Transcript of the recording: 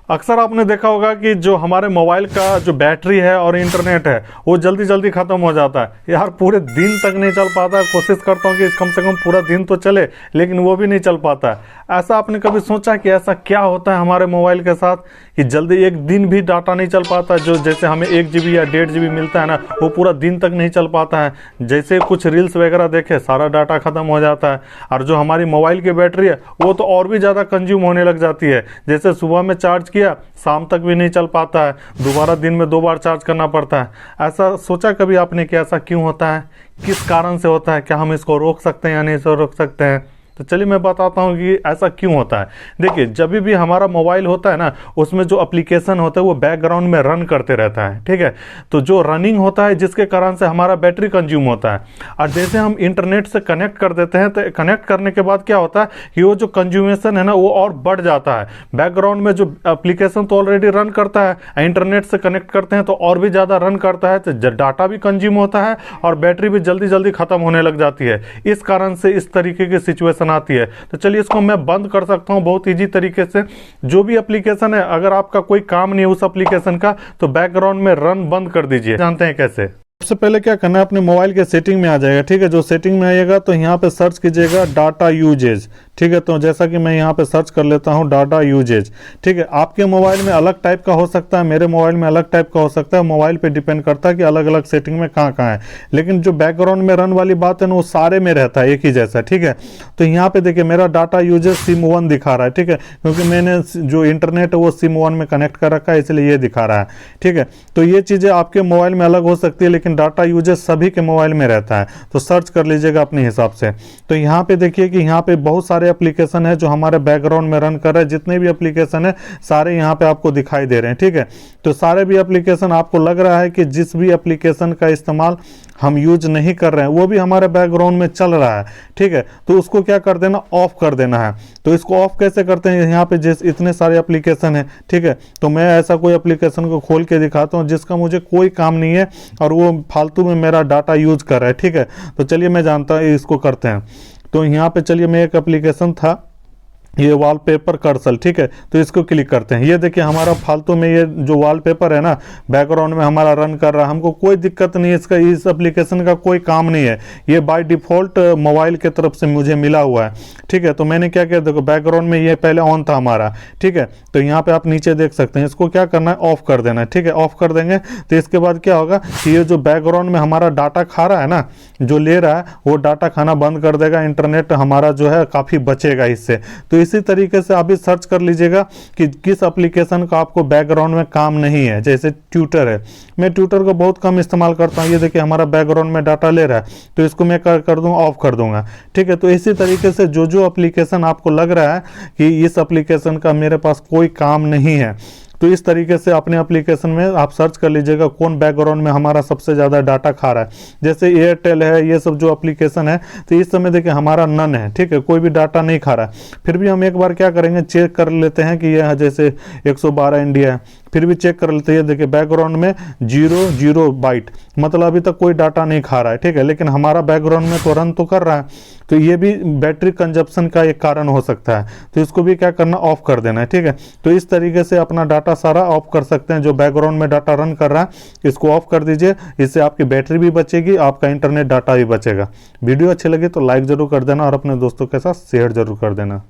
अक्सर आपने देखा होगा कि जो हमारे मोबाइल का जो बैटरी है और इंटरनेट है वो जल्दी जल्दी ख़त्म हो जाता है। यार पूरे दिन तक नहीं चल पाता। कोशिश करता हूँ कि कम से कम पूरा दिन तो चले, लेकिन वो भी नहीं चल पाता है। ऐसा आपने कभी सोचा कि ऐसा क्या होता है हमारे मोबाइल के साथ कि जल्दी एक दिन भी डाटा नहीं चल पाता? जो जैसे हमें 1 GB या 1.5 GB मिलता है ना, वो पूरा दिन तक नहीं चल पाता है। जैसे कुछ रील्स वगैरह देखे सारा डाटा ख़त्म हो जाता है। और जो हमारी मोबाइल की बैटरी है वो तो और भी ज़्यादा कंज्यूम होने लग जाती है। जैसे सुबह में चार्ज किया, शाम तक भी नहीं चल पाता है, दोबारा दिन में 2 बार चार्ज करना पड़ता है। ऐसा सोचा कभी आपने कि ऐसा क्यों होता है, किस कारण से होता है? क्या हम इसको रोक सकते हैं या नहीं इसको रोक सकते हैं? तो चलिए मैं बताता हूँ कि ऐसा क्यों होता है। देखिए, जब भी हमारा मोबाइल होता है ना, उसमें जो एप्लीकेशन होता है वो बैकग्राउंड में रन करते रहता है, ठीक है। तो जो रनिंग होता है जिसके कारण से हमारा बैटरी कंज्यूम होता है। और जैसे हम इंटरनेट से कनेक्ट कर देते हैं तो कनेक्ट करने के बाद क्या होता है कि वो जो कंज्यूमेशन है ना वो और बढ़ जाता है। बैकग्राउंड में जो एप्लीकेशन तो ऑलरेडी रन करता है, इंटरनेट से कनेक्ट करते हैं तो और भी ज़्यादा रन करता है, तो डाटा भी कंज्यूम होता है और बैटरी भी जल्दी जल्दी ख़त्म होने लग जाती है। इस कारण से इस तरीके की सिचुएशन आती है। तो चलिए इसको मैं बंद कर सकता हूं बहुत इजी तरीके से। जो भी एप्लीकेशन है, अगर आपका कोई काम नहीं है उस एप्लीकेशन का, तो बैकग्राउंड में रन बंद कर दीजिए। जानते हैं कैसे? सबसे पहले क्या करना है, अपने मोबाइल के सेटिंग में आ जाएगा, ठीक है। जो सेटिंग में आएगा तो यहाँ पे सर्च कीजिएगा डाटा यूजेज, ठीक है। तो जैसा कि मैं यहाँ पे सर्च कर लेता हूँ डाटा यूजेज, ठीक है। आपके मोबाइल में अलग टाइप का हो सकता है, मेरे मोबाइल में अलग टाइप का हो सकता है। मोबाइल पे डिपेंड करता है कि अलग अलग सेटिंग में कहाँ कहाँ है। लेकिन जो बैकग्राउंड में रन वाली बात है ना वो सारे में रहता है एक ही जैसा, ठीक है। तो यहाँ पे देखिए मेरा डाटा यूजेज सिम 1 दिखा रहा है, ठीक है, क्योंकि मैंने जो इंटरनेट है वो सिम 1 में कनेक्ट कर रखा है, इसलिए ये दिखा रहा है, ठीक है। तो ये चीज़ें आपके मोबाइल में अलग हो सकती है, लेकिन डाटा यूजेज सभी के मोबाइल में रहता है। तो सर्च कर लीजिएगा अपने हिसाब से। तो यहाँ पे देखिए कि यहाँ पे बहुत सारे एप्लीकेशन है जो हमारे बैकग्राउंड में रन कर रहे हैं। जितने भी एप्लीकेशन है सारे यहाँ पे आपको दिखाई दे रहे हैं, ठीक है। तो सारे भी एप्लीकेशन आपको लग रहा है कि जिस भी एप्लीकेशन का इस्तेमाल हम यूज नहीं कर रहे हैं वो भी हमारे बैकग्राउंड में चल रहा है, ठीक है। तो उसको क्या कर देना, ऑफ कर देना है। तो इसको ऑफ कैसे करते हैं? यहाँ पे जिस इतने सारे एप्लीकेशन है, ठीक है। तो मैं ऐसा कोई एप्लीकेशन को खोल के दिखाता हूँ जिसका मुझे कोई काम नहीं है और वो फालतू में मेरा डाटा यूज कर रहा है, ठीक है। तो चलिए मैं जानता हूँ इसको करते हैं। तो यहाँ पे चलिए, मैं एक एप्लीकेशन था ये वॉलपेपर कर्सर, ठीक है। तो इसको क्लिक करते हैं। ये देखिए हमारा फालतू में ये जो वॉलपेपर है ना बैकग्राउंड में हमारा रन कर रहा है। हमको कोई दिक्कत नहीं है, इसका इस एप्लीकेशन का कोई काम नहीं है। ये बाय डिफ़ॉल्ट मोबाइल के तरफ से मुझे मिला हुआ है, ठीक है। तो मैंने क्या किया, देखो बैकग्राउंड में ये पहले ऑन था हमारा, ठीक है। तो यहाँ पे आप नीचे देख सकते हैं। इसको क्या करना है, ऑफ कर देना है, ठीक है। ऑफ कर देंगे तो इसके बाद क्या होगा कि ये जो बैकग्राउंड में हमारा डाटा खा रहा है ना, जो ले रहा है वो डाटा खाना बंद कर देगा। इंटरनेट हमारा जो है काफ़ी बचेगा इससे। तो इसी तरीके से आप भी सर्च कर लीजिएगा कि किस एप्लीकेशन का आपको बैकग्राउंड में काम नहीं है। जैसे ट्विटर है, मैं ट्विटर को बहुत कम इस्तेमाल करता हूँ। ये देखिए हमारा बैकग्राउंड में डाटा ले रहा है, तो इसको मैं कर दूंगा, ऑफ कर दूंगा, ठीक है। तो इसी तरीके से जो जो एप्लीकेशन आपको लग रहा है कि इस एप्लीकेशन का मेरे पास कोई काम नहीं है, तो इस तरीके से अपने एप्लीकेशन में आप सर्च कर लीजिएगा कौन बैकग्राउंड में हमारा सबसे ज़्यादा डाटा खा रहा है। जैसे एयरटेल है, ये सब जो एप्लीकेशन है, तो इस समय देखिए हमारा नन है, ठीक है, कोई भी डाटा नहीं खा रहा है। फिर भी हम एक बार क्या करेंगे, चेक कर लेते हैं कि यह जैसे 112 इंडिया है, फिर भी चेक कर लेते हैं। देखिए बैकग्राउंड में 0 बाइट, मतलब अभी तक कोई डाटा नहीं खा रहा है, ठीक है। लेकिन हमारा बैकग्राउंड में तो रन तो कर रहा है। तो ये भी बैटरी कंजप्शन का एक कारण हो सकता है। तो इसको भी क्या करना, ऑफ कर देना है, ठीक है। तो इस तरीके से अपना डाटा सारा ऑफ कर सकते हैं। जो बैकग्राउंड में डाटा रन कर रहा है इसको ऑफ कर दीजिए। इससे आपकी बैटरी भी बचेगी, आपका इंटरनेट डाटा भी बचेगा। वीडियो अच्छी लगी तो लाइक जरूर कर देना और अपने दोस्तों के साथ शेयर जरूर कर देना।